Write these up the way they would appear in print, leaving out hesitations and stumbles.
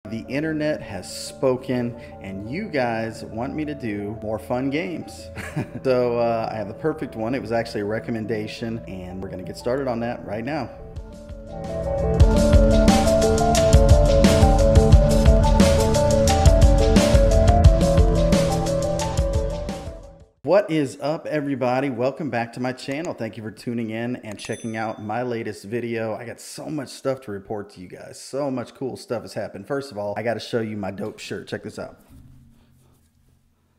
The internet has spoken and you guys want me to do more fun games. So I have the perfect one. It was actually a recommendation and we're gonna get started on that right now. What is up, everybody? Welcome back to my channel. Thank you for tuning in and checking out my latest video. I got so much stuff to report to you guys. So much cool stuff has happened. First of all, I got to show you my dope shirt. Check this out.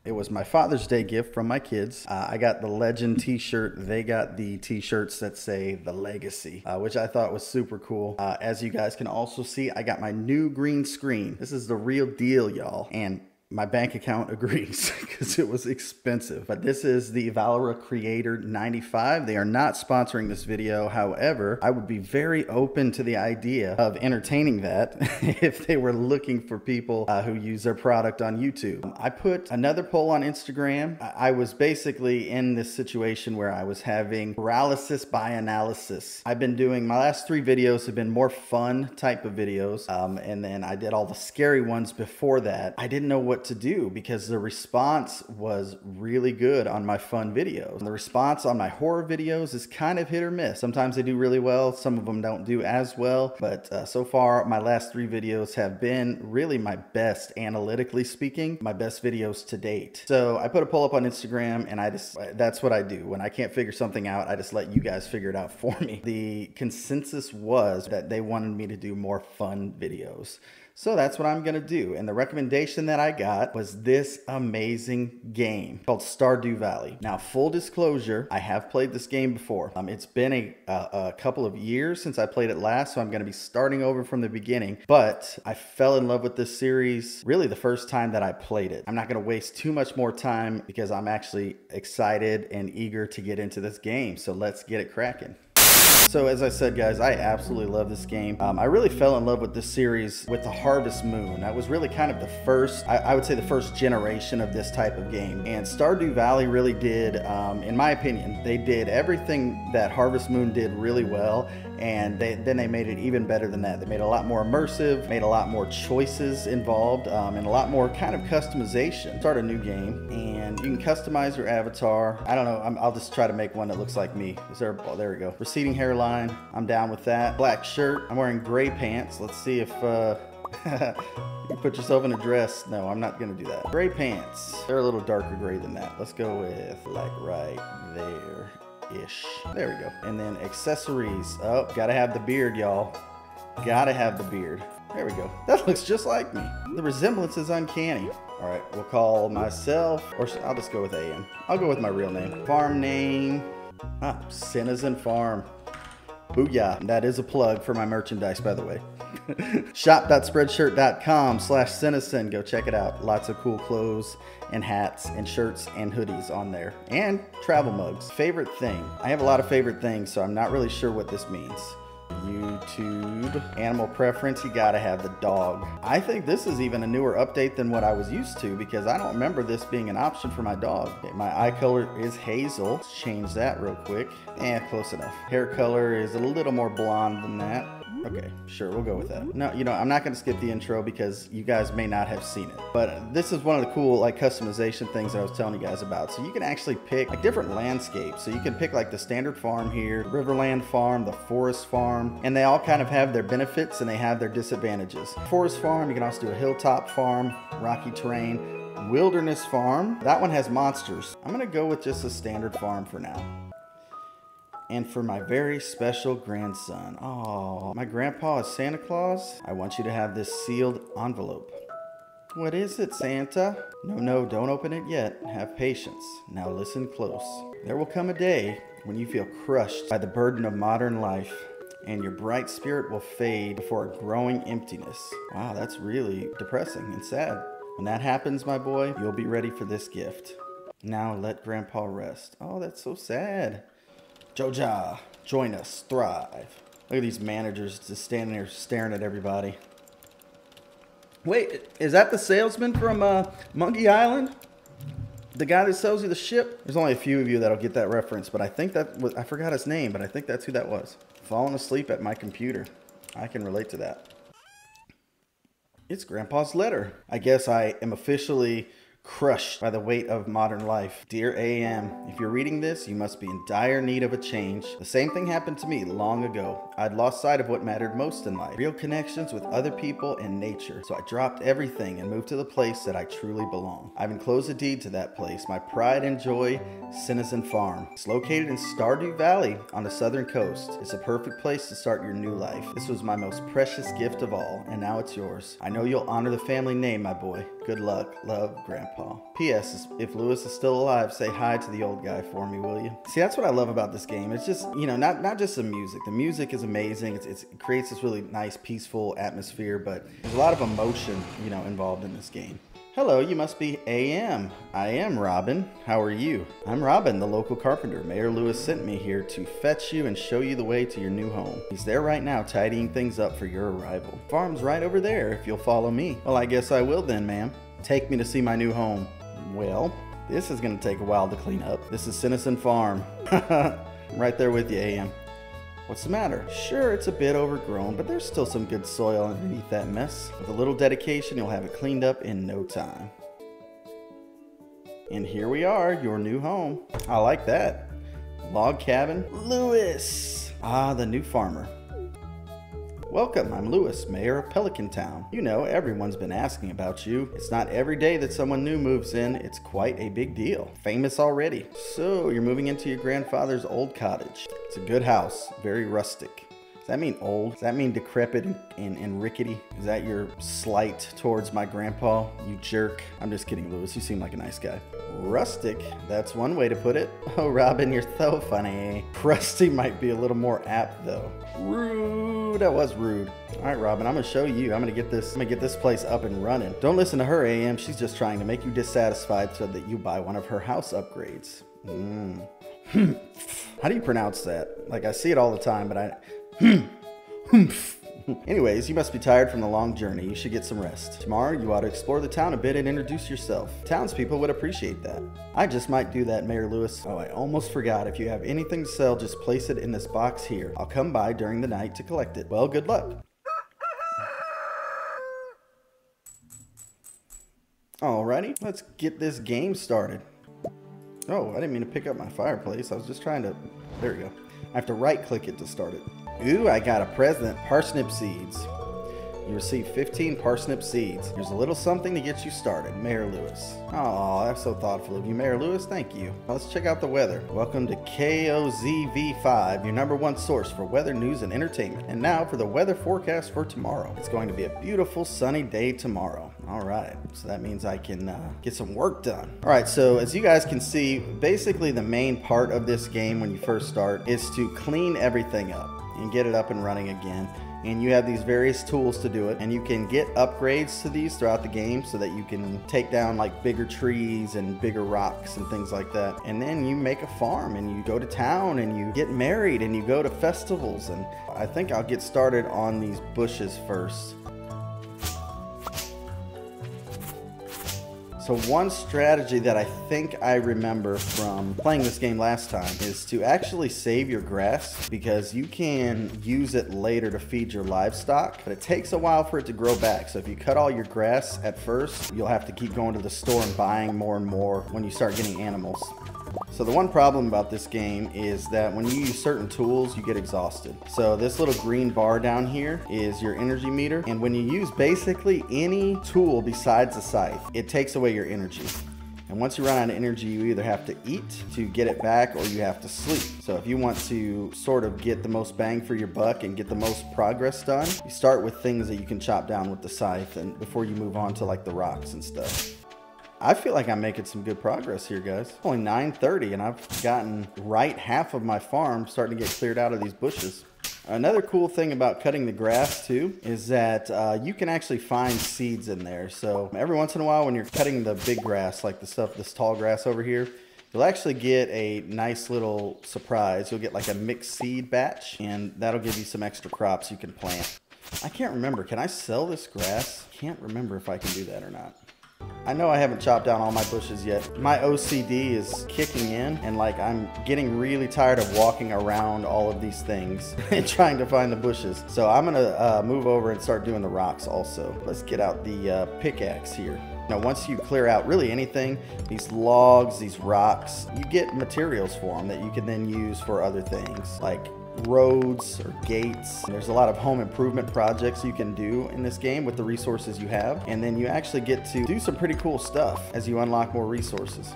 It was my Father's Day gift from my kids. I got the Legend t-shirt. They got the t-shirts that say The Legacy, which I thought was super cool. As you guys can also see, I got my new green screen. This is the real deal, y'all. And my bank account agrees because it was expensive. But this is the Valora Creator 95. They are not sponsoring this video. However, I would be very open to the idea of entertaining that if they were looking for people who use their product on YouTube. I put another poll on Instagram. I was basically in this situation where I was having paralysis by analysis. I've been doing, my last 3 videos have been more fun type of videos. And then I did all the scary ones before that. I didn't know what to do because the response was really good on my fun videos. The response on my horror videos is kind of hit or miss. Sometimes they do really well, some of them don't do as well, but so far my last 3 videos have been really my best, analytically speaking, my best videos to date. So I put a poll up on Instagram and that's what I do. When I can't figure something out, I just let you guys figure it out for me. The consensus was that they wanted me to do more fun videos. So that's what I'm gonna do. And the recommendation that I got was this amazing game called Stardew Valley. Now, full disclosure, I have played this game before. It's been a couple of years since I played it last, so I'm gonna be starting over from the beginning. But I fell in love with this series really the first time that I played it. I'm not gonna waste too much more time because I'm actually excited and eager to get into this game. So let's get it cracking. So as I said, guys, I absolutely love this game. I really fell in love with this series with the Harvest Moon. That was really kind of the first, I would say the first generation of this type of game. And Stardew Valley really did, in my opinion, they did everything that Harvest Moon did really well. And then they made it even better than that. They made it a lot more immersive, made a lot more choices involved, and a lot more kind of customization. Start a new game, and you can customize your avatar. I don't know, I'll just try to make one that looks like me. Oh, there we go. Receding hairline, I'm down with that. Black shirt, I'm wearing gray pants. Let's see if, you put yourself in a dress. No, I'm not gonna do that. Gray pants, they're a little darker gray than that. Let's go with like right there. Ish. There we go. And then accessories. Oh, gotta have the beard, y'all. Gotta have the beard. There we go. That looks just like me. The resemblance is uncanny. All right, we'll call myself, or I'll just go with AM. I'll go with my real name. Farm name. Citizen Farm. Booyah. That is a plug for my merchandise, by the way. Shop.spreadshirt.com/Citizen. Go check it out. Lots of cool clothes and hats and shirts and hoodies on there. And travel mugs. Favorite thing. I have a lot of favorite things, so I'm not really sure what this means. YouTube. Animal preference, you gotta have the dog. I think this is even a newer update than what I was used to because I don't remember this being an option for my dog. Okay, my eye color is hazel. Let's change that real quick. Close enough. Hair color is a little more blonde than that. Okay, sure, we'll go with that. No, you know, I'm not gonna skip the intro because you guys may not have seen it. But this is one of the cool like customization things that I was telling you guys about. So you can actually pick like different landscapes. So you can pick like the standard farm here, Riverland farm, the forest farm, and they all kind of have their benefits and they have their disadvantages. Forest farm, you can also do a hilltop farm, rocky terrain, wilderness farm. That one has monsters. I'm gonna go with just a standard farm for now. And for my very special grandson. Oh, my grandpa is Santa Claus. I want you to have this sealed envelope. What is it, Santa? No, don't open it yet. Have patience. Now listen close. There will come a day when you feel crushed by the burden of modern life and your bright spirit will fade before a growing emptiness. Wow, that's really depressing and sad. When that happens, my boy, you'll be ready for this gift. Now let Grandpa rest. Oh, that's so sad. Joja, join us, thrive. Look at these managers just standing there staring at everybody. Wait, is that the salesman from Monkey Island? The guy that sells you the ship? There's only a few of you that'll get that reference, but I think that was, I forgot his name, but I think that's who that was. Falling asleep at my computer. I can relate to that. It's Grandpa's letter. I guess I am officially crushed by the weight of modern life. Dear AM, if you're reading this, you must be in dire need of a change. The same thing happened to me long ago. I'd lost sight of what mattered most in life, real connections with other people and nature. So I dropped everything and moved to the place that I truly belong. I've enclosed a deed to that place, my pride and joy, Citizen Farm. It's located in Stardew Valley on the southern coast. It's a perfect place to start your new life. This was my most precious gift of all, and now it's yours. I know you'll honor the family name, my boy. Good luck. Love, Grandpa. P.S. If Lewis is still alive, say hi to the old guy for me, will you? See, that's what I love about this game. It's just, you know, not just the music. The music is amazing. It creates this really nice, peaceful atmosphere, but there's a lot of emotion, you know, involved in this game. Hello, you must be AM. I am Robin. How are you? I'm Robin, the local carpenter. Mayor Lewis sent me here to fetch you and show you the way to your new home. He's there right now tidying things up for your arrival. Farm's right over there if you'll follow me. Well, I guess I will then, ma'am. Take me to see my new home. Well, this is going to take a while to clean up. This is Citizen Farm. I'm right there with you, AM. What's the matter? Sure, it's a bit overgrown, but there's still some good soil underneath that mess. With a little dedication, you'll have it cleaned up in no time. And here we are, your new home. I like that. Log cabin. Lewis! Ah, the new farmer. Welcome, I'm Lewis, mayor of Pelican Town. You know, everyone's been asking about you. It's not every day that someone new moves in. It's quite a big deal. Famous already. So, you're moving into your grandfather's old cottage. It's a good house, very rustic. Does that mean old? Does that mean decrepit and rickety? Is that your slight towards my grandpa, you jerk? I'm just kidding, Lewis. You seem like a nice guy. Rustic? That's one way to put it. Oh, Robin, you're so funny. Rusty might be a little more apt, though. Rude. That was rude. All right, Robin, I'm gonna show you. I'm gonna get this place up and running. Don't listen to her, AM. She's just trying to make you dissatisfied so that you buy one of her house upgrades. How do you pronounce that? Like, I see it all the time, but I... Anyways, you must be tired from the long journey. You should get some rest. Tomorrow, you ought to explore the town a bit and introduce yourself. Townspeople would appreciate that. I just might do that, Mayor Lewis. Oh, I almost forgot. If you have anything to sell, just place it in this box here. I'll come by during the night to collect it. Well, good luck. Alrighty, let's get this game started. Oh, I didn't mean to pick up my fireplace. I was just trying to... There we go. I have to right-click it to start it. Ooh, I got a present. Parsnip seeds. You receive 15 parsnip seeds. Here's a little something to get you started. Mayor Lewis. Oh, that's so thoughtful of you, Mayor Lewis. Thank you. Let's check out the weather. Welcome to KOZV5, your #1 source for weather, news, and entertainment. And now for the weather forecast for tomorrow. It's going to be a beautiful sunny day tomorrow. All right, so that means I can get some work done. All right, so as you guys can see, basically the main part of this game when you first start is to clean everything up and get it up and running again. And you have these various tools to do it, and you can get upgrades to these throughout the game so that you can take down like bigger trees and bigger rocks and things like that. And then you make a farm and you go to town and you get married and you go to festivals. And I think I'll get started on these bushes first. So one strategy that I think I remember from playing this game last time is to actually save your grass, because you can use it later to feed your livestock, but it takes a while for it to grow back. So if you cut all your grass at first, you'll have to keep going to the store and buying more and more when you start getting animals. So the one problem about this game is that when you use certain tools, you get exhausted. So this little green bar down here is your energy meter. And when you use basically any tool besides the scythe, it takes away your energy. And once you run out of energy, you either have to eat to get it back or you have to sleep. So if you want to sort of get the most bang for your buck and get the most progress done, you start with things that you can chop down with the scythe and before you move on to like the rocks and stuff. I feel like I'm making some good progress here, guys. It's only 9:30 and I've gotten right half of my farm starting to get cleared out of these bushes. Another cool thing about cutting the grass too is that you can actually find seeds in there. So every once in a while when you're cutting the big grass, like this tall grass over here, you'll actually get a nice little surprise. You'll get like a mixed seed batch, and that'll give you some extra crops you can plant. I can't remember. Can I sell this grass? Can't remember if I can do that or not. I know I haven't chopped down all my bushes yet. My OCD is kicking in, and like I'm getting really tired of walking around all of these things and trying to find the bushes. So I'm gonna move over and start doing the rocks also. Let's get out the pickaxe here. Now, once you clear out really anything, these logs, these rocks, you get materials for them that you can then use for other things like roads or gates. There's a lot of home improvement projects you can do in this game with the resources you have, and then you actually get to do some pretty cool stuff as you unlock more resources.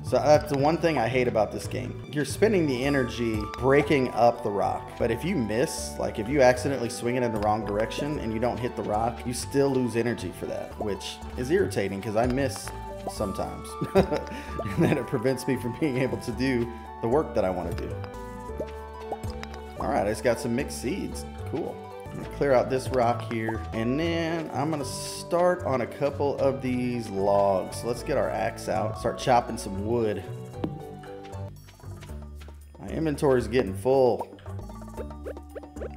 So that's the one thing I hate about this game. You're spending the energy breaking up the rock, but if you miss, like if you accidentally swing it in the wrong direction and you don't hit the rock, you still lose energy for that, which is irritating because I miss sometimes. And then it prevents me from being able to do the work that I want to do. All right, I just got some mixed seeds. Cool. I'm gonna clear out this rock here, and then I'm gonna start on a couple of these logs. Let's get our axe out, start chopping some wood. My inventory's getting full.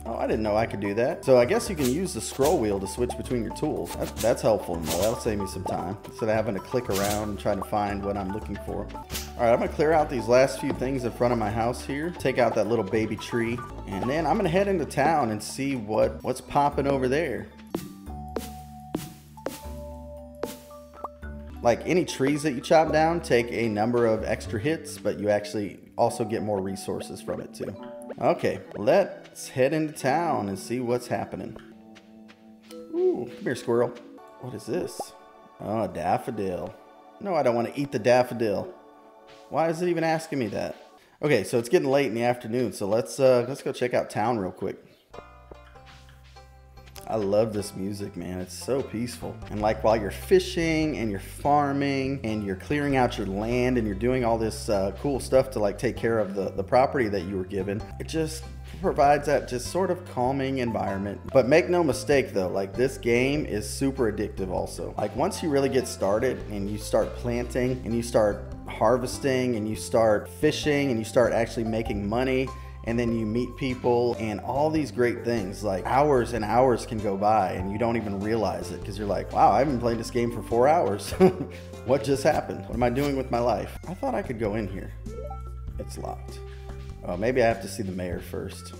Oh, I didn't know I could do that. So I guess you can use the scroll wheel to switch between your tools. That's helpful to know. That'll save me some time instead of having to click around and trying to find what I'm looking for. All right, I'm gonna clear out these last few things in front of my house here. Take out that little baby tree. And then I'm gonna head into town and see what's popping over there. Like any trees that you chop down take a number of extra hits, but you actually also get more resources from it too. Okay, let's head into town and see what's happening. Ooh, come here, squirrel. What is this? Oh, a daffodil. No, I don't want to eat the daffodil. Why is it even asking me that? Okay, so it's getting late in the afternoon, so let's go check out town real quick. I love this music, man. It's so peaceful. And like while you're fishing and you're farming and you're clearing out your land and you're doing all this cool stuff to like take care of the property that you were given, it just provides that just sort of calming environment. But make no mistake though, like this game is super addictive also. Like once you really get started and you start planting and you start harvesting and you start fishing and you start actually making money, and then you meet people and all these great things, like hours and hours can go by and you don't even realize it because you're like, wow, I haven't played this game for 4 hours. What just happened? What am I doing with my life? I thought I could go in here. It's locked. Oh, maybe I have to see the mayor first.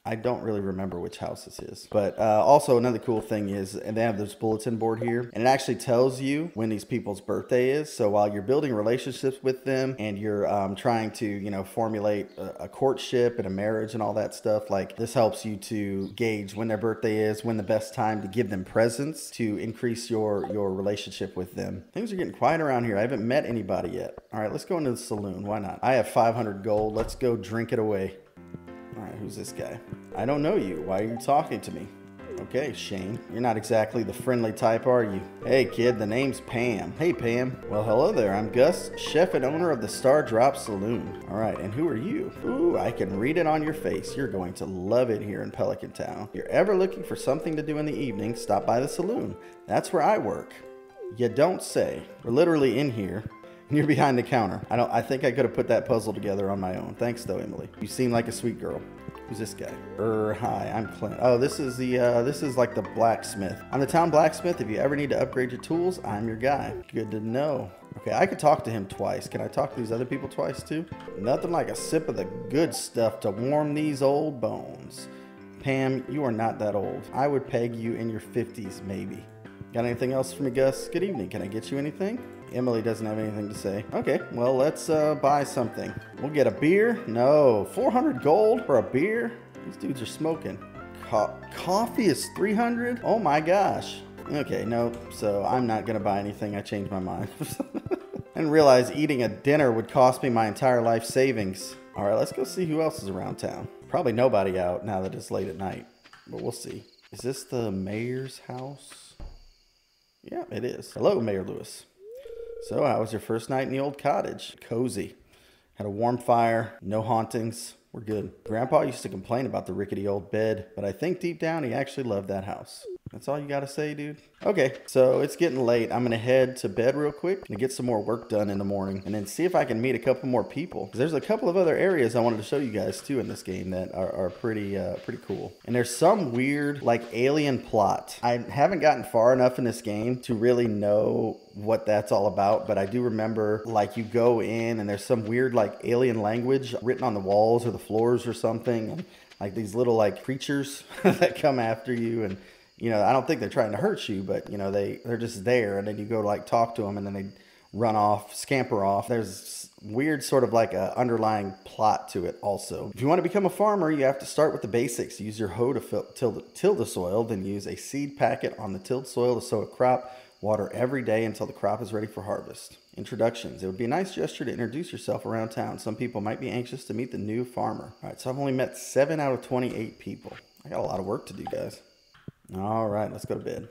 I don't really remember which house this is. But also another cool thing is, and they have this bulletin board here, and it actually tells you when these people's birthday is. So while you're building relationships with them and you're trying to, you know, formulate a courtship and a marriage and all that stuff, like this helps you to gauge when their birthday is, when the best time to give them presents to increase your relationship with them. Things are getting quiet around here. I haven't met anybody yet. All right, let's go into the saloon. Why not? I have 500 gold. Let's go drink it away. All right, who's this guy? I don't know you. Why are you talking to me? Okay, Shane. You're not exactly the friendly type, are you? Hey, kid, the name's Pam. Hey, Pam. Well, hello there. I'm Gus, chef and owner of the Star Drop Saloon. All right, and who are you? Ooh, I can read it on your face. You're going to love it here in Pelican Town. If you're ever looking for something to do in the evening, stop by the saloon. That's where I work. You don't say. We're literally in here. And you're behind the counter. I think I could have put that puzzle together on my own. Thanks though, Emily. You seem like a sweet girl. Who's this guy? Hi, I'm Clint. Oh, this is like the blacksmith. I'm the town blacksmith. If you ever need to upgrade your tools, I'm your guy. Good to know. Okay, I could talk to him twice. Can I talk to these other people twice too? Nothing like a sip of the good stuff to warm these old bones. Pam, you are not that old. I would peg you in your 50s, maybe. Got anything else for me, Gus? Good evening. Can I get you anything? Emily doesn't have anything to say. Okay, well, let's buy something. We'll get a beer. No, 400 gold for a beer? These dudes are smoking. Coffee is 300? Oh my gosh. Okay, no, so I'm not gonna buy anything. I changed my mind. I didn't realize eating a dinner would cost me my entire life savings. All right, let's go see who else is around town. Probably nobody out now that it's late at night, but we'll see. Is this the mayor's house? Yeah, it is. Hello, Mayor Lewis. So, how was your first night in the old cottage? Cozy. Had a warm fire, no hauntings. We're good. Grandpa used to complain about the rickety old bed, but I think deep down he actually loved that house. That's all you gotta say, dude? Okay, so it's getting late. I'm gonna head to bed real quick and get some more work done in the morning, and then see if I can meet a couple more people. There's a couple of other areas I wanted to show you guys too in this game that are pretty cool. And there's some weird like alien plot. I haven't gotten far enough in this game to really know what that's all about, but I do remember like you go in and there's some weird like alien language written on the walls or the floors or something, and like these little like creatures that come after you. And you know, I don't think they're trying to hurt you, but you know, they're just there, and then you go to like talk to them and then they run off, scamper off. There's weird sort of like a underlying plot to it also. If you want to become a farmer, you have to start with the basics. Use your hoe to till the soil, then use a seed packet on the tilled soil to sow a crop. Water every day until the crop is ready for harvest. Introductions. It would be a nice gesture to introduce yourself around town. Some people might be anxious to meet the new farmer. All right, so I've only met 7 out of 28 people. I got a lot of work to do, guys. All right, let's go to bed.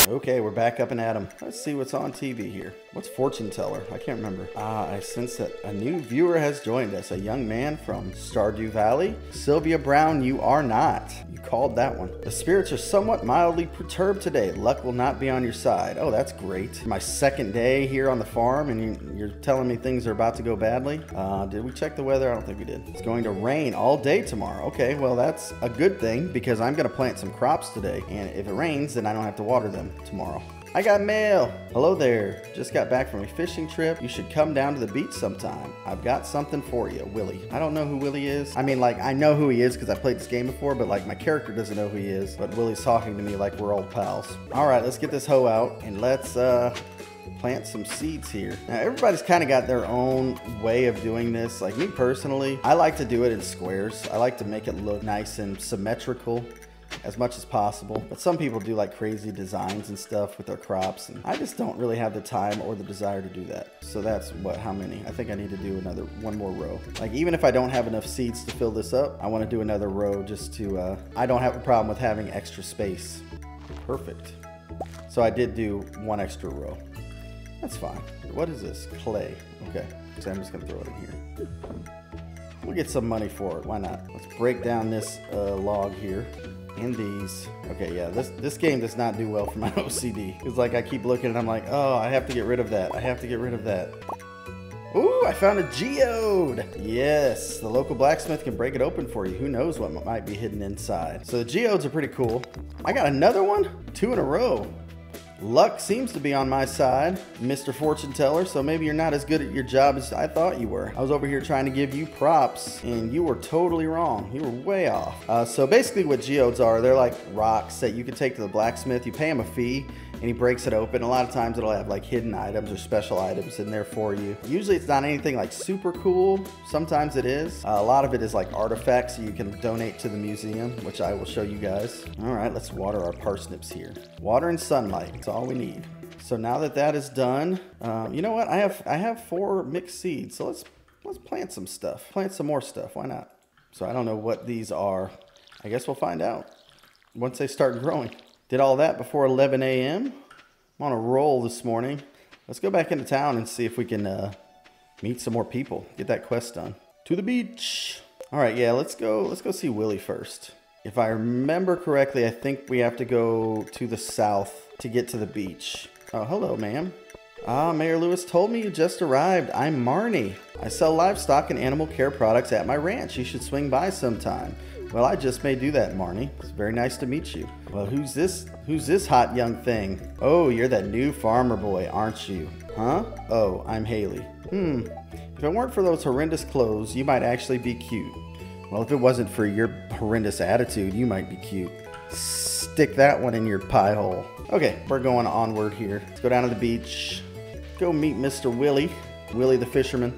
Okay, we're back up and at 'em. Let's see what's on TV here. What's fortune teller? I can't remember. I sense that a new viewer has joined us. A young man from Stardew Valley. Sylvia Brown, you are not. You called that one. The spirits are somewhat mildly perturbed today. Luck will not be on your side. Oh, that's great. My second day here on the farm, and you're telling me things are about to go badly? Did we check the weather? I don't think we did. It's going to rain all day tomorrow. Okay, well, that's a good thing because I'm going to plant some crops today. And if it rains, then I don't have to water them tomorrow. I got mail. Hello there. Just got back from a fishing trip. You should come down to the beach sometime. I've got something for you, Willie. I don't know who Willie is. I mean, like, I know who he is because I played this game before, but like my character doesn't know who he is. But Willie's talking to me like we're old pals. All right, let's get this hoe out and let's plant some seeds here. Now, everybody's kind of got their own way of doing this. Like me personally, I like to do it in squares. I like to make it look nice and symmetrical as much as possible, but some people do like crazy designs and stuff with their crops, and I just don't really have the time or the desire to do that. So that's how many? I think I need to do one more row. Like even if I don't have enough seeds to fill this up, I want to do another row just to I don't have a problem with having extra space. Perfect. So I did do one extra row. That's fine. What is this? Clay. Okay, so I'm just gonna throw it in here. We'll get some money for it. Why not? Let's break down this log here. And these. Okay, yeah, this game does not do well for my OCD. It's like I keep looking and I'm like, oh, I have to get rid of that. I have to get rid of that. Ooh, I found a geode. Yes, the local blacksmith can break it open for you. Who knows what might be hidden inside. So the geodes are pretty cool. I got another one? 2 in a row. Luck seems to be on my side, Mr. Fortune Teller, so maybe you're not as good at your job as I thought you were. I was over here trying to give you props, and you were totally wrong. You were way off. So basically what geodes are, they're like rocks that you can take to the blacksmith. You pay him a fee, and he breaks it open. A lot of times it'll have like hidden items or special items in there for you. Usually it's not anything like super cool. Sometimes it is. A lot of it is like artifacts you can donate to the museum, which I will show you guys. All right, let's water our parsnips here. Water and sunlight, that's all we need. So now that that is done, you know what? I have 4 mixed seeds. So let's plant some stuff. Plant some more stuff, why not? So I don't know what these are. I guess we'll find out once they start growing. Did all that before 11 a.m. I'm on a roll this morning. Let's go back into town and see if we can meet some more people. Get that quest done. To the beach. All right, yeah, let's go see Willie first. If I remember correctly, I think we have to go to the south to get to the beach. Oh, hello, ma'am. Mayor Lewis told me you just arrived. I'm Marnie. I sell livestock and animal care products at my ranch. You should swing by sometime. Well, I just may do that, Marnie. It's very nice to meet you. Well, who's this hot young thing? Oh, you're that new farmer boy, aren't you? Huh? Oh, I'm Haley. If it weren't for those horrendous clothes, you might actually be cute. Well, if it wasn't for your horrendous attitude, you might be cute. Stick that one in your pie hole. Okay, we're going onward here. Let's go down to the beach. Go meet Mr. Willie. Willie the fisherman.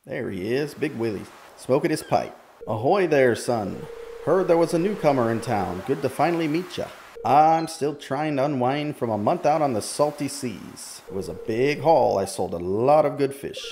There he is, Big Willie, smoking his pipe. Ahoy there, son. Heard there was a newcomer in town. Good to finally meet ya. I'm still trying to unwind from a month out on the salty seas. It was a big haul. I sold a lot of good fish.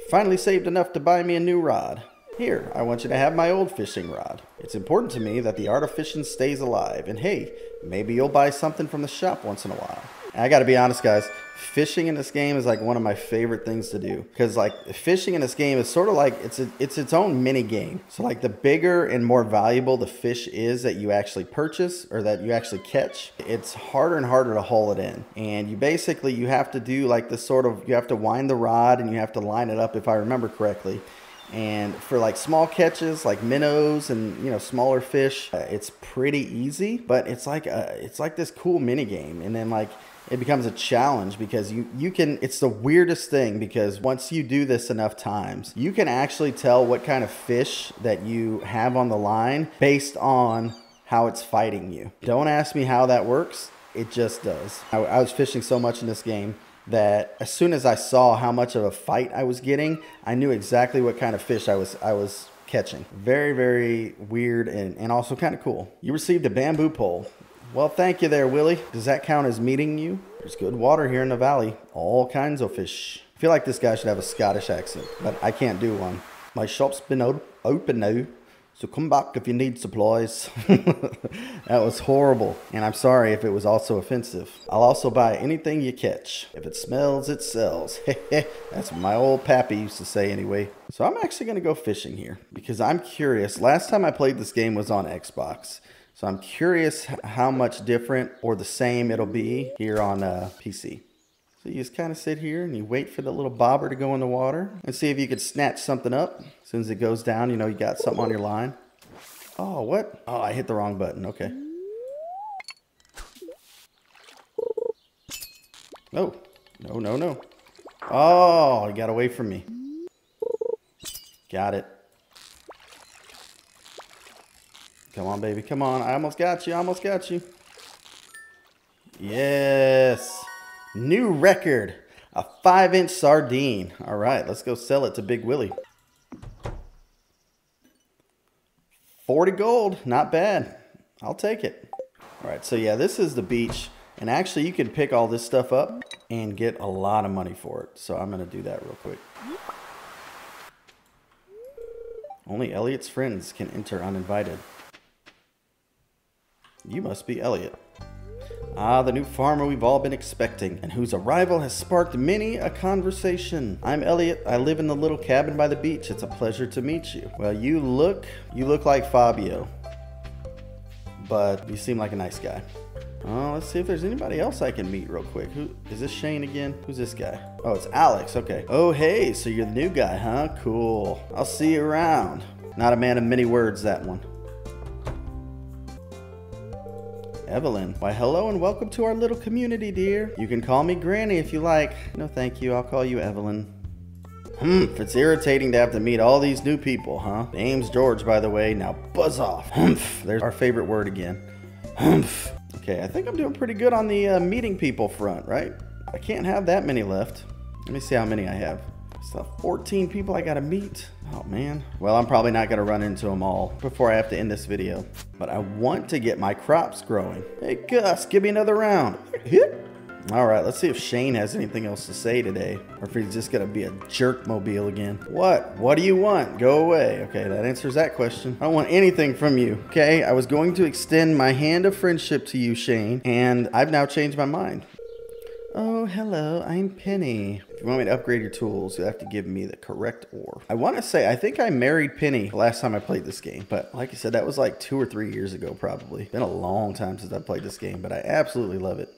Finally saved enough to buy me a new rod. Here, I want you to have my old fishing rod. It's important to me that the art of fishing stays alive. And hey, maybe you'll buy something from the shop once in a while. I gotta be honest, guys. Fishing in this game is like one of my favorite things to do, because like fishing in this game is sort of like it's its own mini game. So like the bigger and more valuable the fish is that you actually purchase or that you actually catch, it's harder and harder to haul it in. And you have to do like this sort of, you have to wind the rod and you have to line it up, if I remember correctly. And for like small catches like minnows and, you know, smaller fish, it's pretty easy, but it's like this cool mini game. And then like it becomes a challenge because you can, it's the weirdest thing, because once you do this enough times, you can actually tell what kind of fish that you have on the line based on how it's fighting you. Don't ask me how that works. It just does. I was fishing so much in this game that as soon as I saw how much of a fight I was getting, I knew exactly what kind of fish I was catching. Very, very weird and also kind of cool. You received a bamboo pole. Well, thank you there, Willie. Does that count as meeting you? There's good water here in the valley. All kinds of fish. I feel like this guy should have a Scottish accent, but I can't do one. My shop's been open now, so come back if you need supplies. That was horrible, and I'm sorry if it was also offensive. I'll also buy anything you catch. If it smells, it sells. That's what my old pappy used to say anyway. So I'm actually going to go fishing here because I'm curious. Last time I played this game was on Xbox. So I'm curious how much different or the same it'll be here on PC. So you just kind of sit here and you wait for the little bobber to go in the water and see if you could snatch something up. As soon as it goes down, you know you got something on your line. Oh, what? Oh, I hit the wrong button. Okay. Oh, no, no, no. Oh, he got away from me. Got it. Come on, baby. Come on. I almost got you. I almost got you. Yes. New record. A 5-inch sardine. All right. Let's go sell it to Big Willie. 40 gold. Not bad. I'll take it. All right. So, yeah, this is the beach. And actually, you can pick all this stuff up and get a lot of money for it. So, I'm going to do that real quick. Only Elliot's friends can enter uninvited. You must be Elliot. Ah, the new farmer we've all been expecting, and whose arrival has sparked many a conversation. I'm Elliot. I live in the little cabin by the beach. It's a pleasure to meet you. Well, you look like Fabio, but you seem like a nice guy. Oh, let's see if there's anybody else I can meet real quick. Who is this? Shane again? Who's this guy? Oh, it's Alex. Okay. Oh, hey, so you're the new guy, huh? Cool. I'll see you around. Not a man of many words, that one. Evelyn. Why, hello and welcome to our little community, dear. You can call me Granny if you like. No, thank you. I'll call you Evelyn. It's irritating to have to meet all these new people, huh? Name's George, by the way. Now buzz off. There's our favorite word again. Okay, I think I'm doing pretty good on the meeting people front, right? I can't have that many left. Let me see how many I have. So 14 people I gotta meet. Oh man. Well, I'm probably not gonna run into them all before I have to end this video. But I want to get my crops growing. Hey Gus, give me another round. All right, let's see if Shane has anything else to say today, or if he's just gonna be a jerk mobile again. What do you want? Go away. Okay, that answers that question. I don't want anything from you. Okay, I was going to extend my hand of friendship to you, Shane, and I've now changed my mind. Oh, hello, I'm Penny. If you want me to upgrade your tools, you'll have to give me the correct ore. I want to say, I think I married Penny the last time I played this game. But like I said, that was like 2 or 3 years ago, probably. Been a long time since I played this game, but I absolutely love it.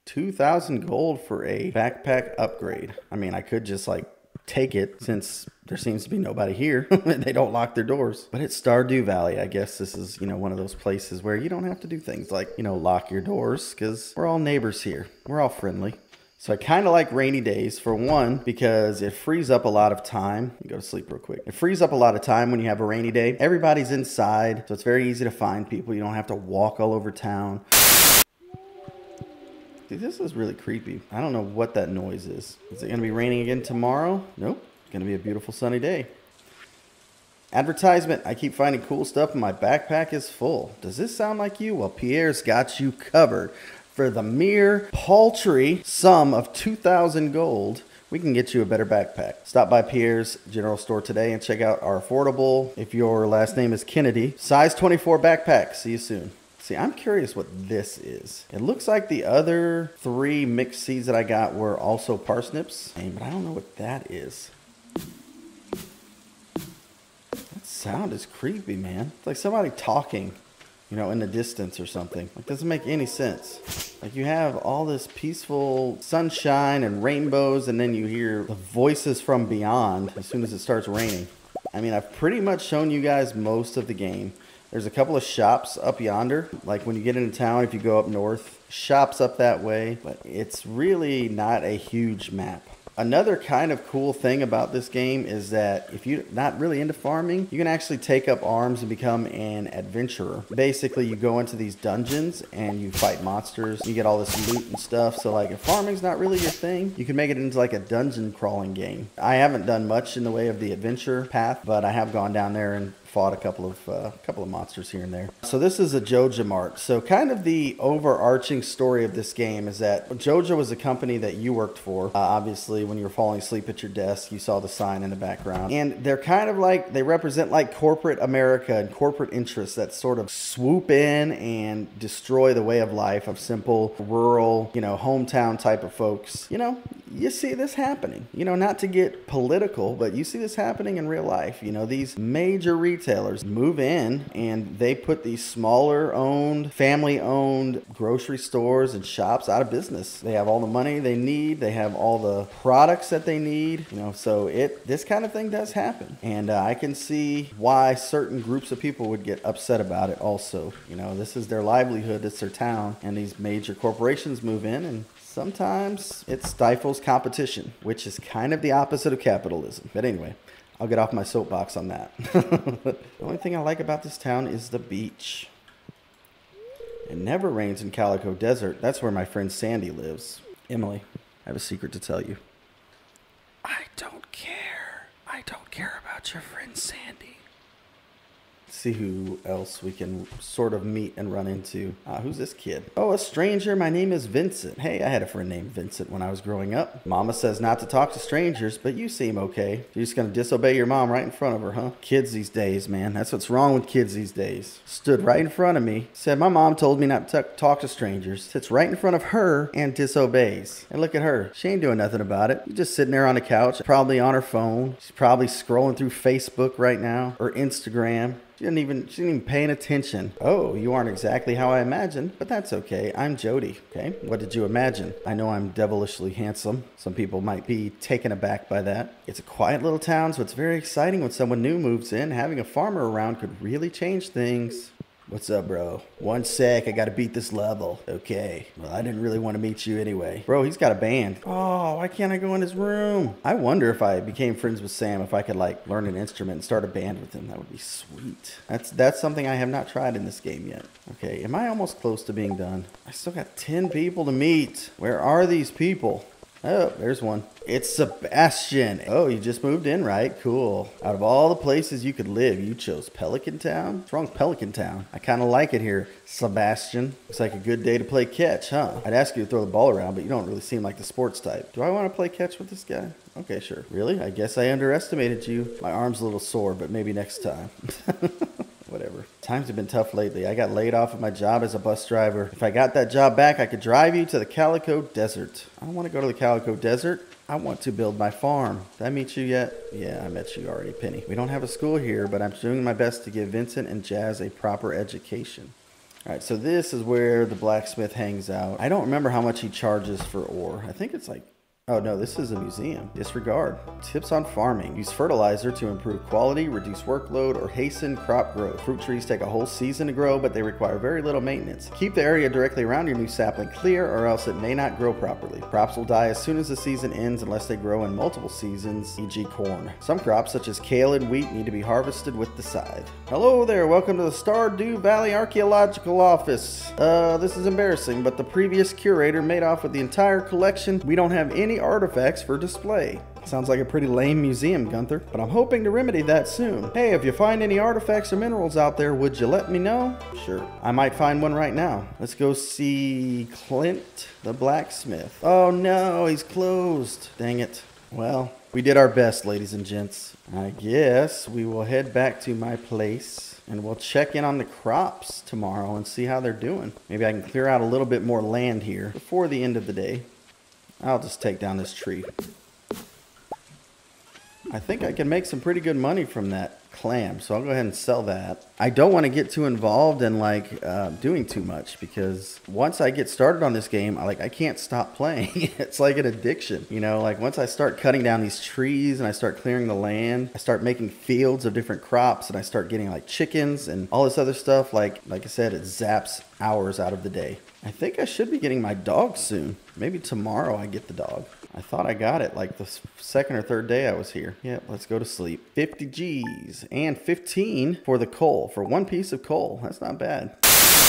2,000 gold for a backpack upgrade. I mean, I could just like take it since there seems to be nobody here. They don't lock their doors. But it's Stardew Valley. I guess this is, you know, one of those places where you don't have to do things like, you know, lock your doors, because we're all neighbors here. We're all friendly. So I kind of like rainy days, for one, because it frees up a lot of time. Let me go to sleep real quick. It frees up a lot of time when you have a rainy day. Everybody's inside, so it's very easy to find people. You don't have to walk all over town. Dude, this is really creepy. I don't know what that noise is. Is it going to be raining again tomorrow? Nope. It's going to be a beautiful sunny day. Advertisement. I keep finding cool stuff and my backpack is full. Does this sound like you? Well, Pierre's got you covered. For the mere paltry sum of 2,000 gold, we can get you a better backpack. Stop by Pierre's General Store today and check out our affordable, if your last name is Kennedy, size 24 backpack. See you soon. See, I'm curious what this is. It looks like the other 3 mixed seeds that I got were also parsnips, but I don't know what that is. That sound is creepy, man. It's like somebody talking, you know, in the distance or something. Like, doesn't make any sense. Like, you have all this peaceful sunshine and rainbows, and then you hear the voices from beyond as soon as it starts raining. I mean, I've pretty much shown you guys most of the game. There's a couple of shops up yonder. Like when you get into town, if you go up north, shops up that way, but it's really not a huge map. Another kind of cool thing about this game is that if you're not really into farming, you can actually take up arms and become an adventurer. Basically, you go into these dungeons and you fight monsters. You get all this loot and stuff. So like if farming's not really your thing, you can make it into like a dungeon crawling game. I haven't done much in the way of the adventure path, but I have gone down there and fought a couple of monsters here and there. So this is a Joja Mart. So kind of the overarching story of this game is that Joja was a company that you worked for. Obviously, when you were falling asleep at your desk, you saw the sign in the background. And they're kind of like, they represent like corporate America and corporate interests that sort of swoop in and destroy the way of life of simple, rural, you know, hometown type of folks. You know, you see this happening. You know, not to get political, but you see this happening in real life. You know, these major retailers move in and they put these smaller owned, family owned grocery stores and shops out of business. They have all the money they need. They have all the products that they need, you know, so this kind of thing does happen. And I can see why certain groups of people would get upset about it also. You know, this is their livelihood, it's their town, and these major corporations move in and sometimes it stifles competition, which is kind of the opposite of capitalism. But anyway, I'll get off my soapbox on that. The only thing I like about this town is the beach. It never rains in Calico Desert. That's where my friend Sandy lives. Emily, I have a secret to tell you. I don't care. I don't care about your friend Sandy. See who else we can sort of meet and run into. Who's this kid? Oh, a stranger. My name is Vincent. Hey, I had a friend named Vincent when I was growing up. Mama says not to talk to strangers, but you seem okay. You're just gonna disobey your mom right in front of her, huh? Kids these days, man. That's what's wrong with kids these days. Stood right in front of me, said my mom told me not to talk to strangers. Sits right in front of her and disobeys. And look at her. She ain't doing nothing about it. She's just sitting there on the couch, probably on her phone. She's probably scrolling through Facebook right now or Instagram. She didn't even paying attention. Oh, you aren't exactly how I imagined, but that's okay. I'm Jody. Okay, what did you imagine? I know I'm devilishly handsome. Some people might be taken aback by that. It's a quiet little town, so it's very exciting when someone new moves in. Having a farmer around could really change things. What's up, bro? One sec, I gotta beat this level. Okay. Well, I didn't really want to meet you anyway. Bro, he's got a band. Oh, why can't I go in his room? I wonder if I became friends with Sam, if I could like learn an instrument and start a band with him. That would be sweet. That's something I have not tried in this game yet. Okay, am I almost close to being done? I still got 10 people to meet. Where are these people? Oh, there's one. It's Sebastian. Oh, you just moved in, right? Cool. Out of all the places you could live, you chose Pelican Town? What's wrong with Pelican Town? I kind of like it here, Sebastian. Looks like a good day to play catch, huh? I'd ask you to throw the ball around, but you don't really seem like the sports type. Do I want to play catch with this guy? Okay, sure. Really? I guess I underestimated you. My arm's a little sore, but maybe next time. Whatever. Times have been tough lately. I got laid off of my job as a bus driver. If I got that job back, I could drive you to the Calico Desert. I don't want to go to the Calico Desert. I want to build my farm. Did I meet you yet? Yeah, I met you already, Penny. We don't have a school here, but I'm doing my best to give Vincent and Jazz a proper education. All right, so this is where the blacksmith hangs out. I don't remember how much he charges for ore. I think it's like, oh no, this is a museum. Disregard. Tips on farming. Use fertilizer to improve quality, reduce workload, or hasten crop growth. Fruit trees take a whole season to grow, but they require very little maintenance. Keep the area directly around your new sapling clear, or else it may not grow properly. Crops will die as soon as the season ends unless they grow in multiple seasons, e.g. corn. Some crops, such as kale and wheat, need to be harvested with the scythe. Hello there, welcome to the Stardew Valley Archaeological Office. This is embarrassing, but the previous curator made off with the entire collection. We don't have any artifacts for display. Sounds like a pretty lame museum, Gunther, but I'm hoping to remedy that soon. Hey, if you find any artifacts or minerals out there, would you let me know? Sure. I might find one right now. Let's go see Clint the blacksmith. Oh no, he's closed. Dang it. Well, we did our best, ladies and gents. I guess we will head back to my place and we'll check in on the crops tomorrow and see how they're doing. Maybe I can clear out a little bit more land here before the end of the day. I'll just take down this tree. I think I can make some pretty good money from that clam, so I'll go ahead and sell that. I don't want to get too involved in like doing too much, because once I get started on this game, I can't stop playing. It's like an addiction, you know. Like once I start cutting down these trees and I start clearing the land, I start making fields of different crops, and I start getting like chickens and all this other stuff. Like I said, it zaps hours out of the day. I think I should be getting my dog soon. Maybe tomorrow I get the dog. I thought I got it like the second or third day I was here. Yeah, let's go to sleep. 50 G's and 15 for the coal, for one piece of coal. That's not bad.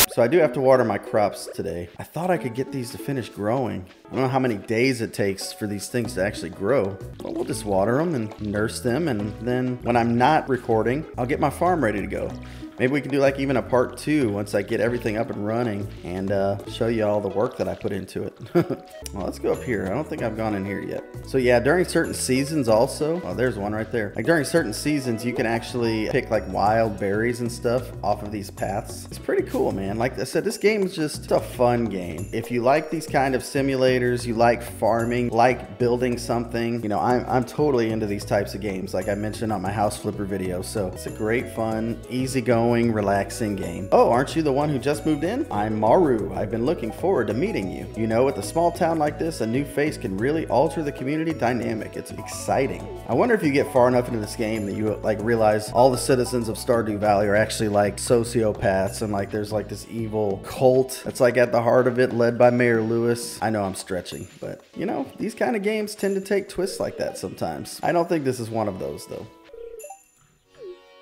So I do have to water my crops today. I thought I could get these to finish growing. I don't know how many days it takes for these things to actually grow. But we'll just water them and nurse them, and then when I'm not recording, I'll get my farm ready to go. Maybe we can do like even a part 2 once I get everything up and running, and show you all the work that I put into it. Well, let's go up here. I don't think I've gone in here yet. So yeah, during certain seasons also, oh, there's one right there. Like during certain seasons, you can actually pick like wild berries and stuff off of these paths. It's pretty cool, man. Like I said, this game is just a fun game. If you like these kind of simulators, you like farming, like building something, you know, I'm totally into these types of games, like I mentioned on my house flipper video. So it's a great fun, easygoing, relaxing game. Oh, aren't you the one who just moved in? I'm Maru. I've been looking forward to meeting you. You know, with a small town like this, a new face can really alter the community dynamic. It's exciting. I wonder if you get far enough into this game that you like realize all the citizens of Stardew Valley are actually like sociopaths, and like there's like this evil cult that's like at the heart of it, led by Mayor Lewis. I know I'm stretching, but you know, these kind of games tend to take twists like that sometimes. I don't think this is one of those though.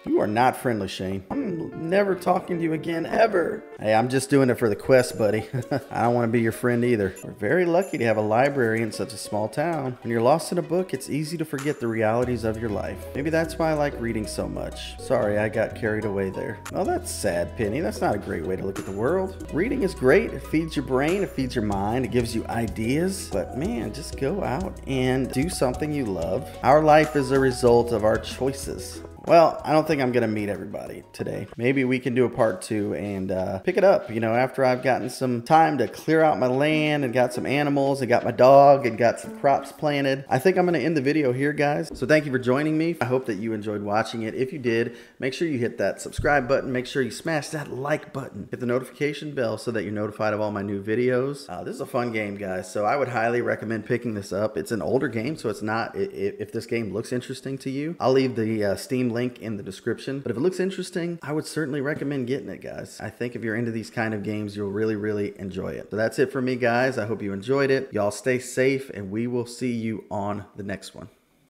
You are not friendly, Shane. I'm never talking to you again, ever. Hey, I'm just doing it for the quest, buddy. I don't want to be your friend either. We're very lucky to have a library in such a small town. When you're lost in a book, it's easy to forget the realities of your life. Maybe that's why I like reading so much. Sorry, I got carried away there. Oh, that's sad, Penny. That's not a great way to look at the world. Reading is great. It feeds your brain. It feeds your mind. It gives you ideas. But man, just go out and do something you love. Our life is a result of our choices. Well, I don't think I'm going to meet everybody today. Maybe we can do a part 2 and pick it up, you know, after I've gotten some time to clear out my land and got some animals and got my dog and got some crops planted. I think I'm going to end the video here, guys. So thank you for joining me. I hope that you enjoyed watching it. If you did, make sure you hit that subscribe button. Make sure you smash that like button. Hit the notification bell so that you're notified of all my new videos. This is a fun game, guys. So I would highly recommend picking this up. It's an older game, so it's not, if this game looks interesting to you, I'll leave the Steam link in the description. But if it looks interesting, I would certainly recommend getting it, guys. I think if you're into these kind of games, you'll really enjoy it. So that's it for me, guys. I hope you enjoyed it. Y'all stay safe, and we will see you on the next one.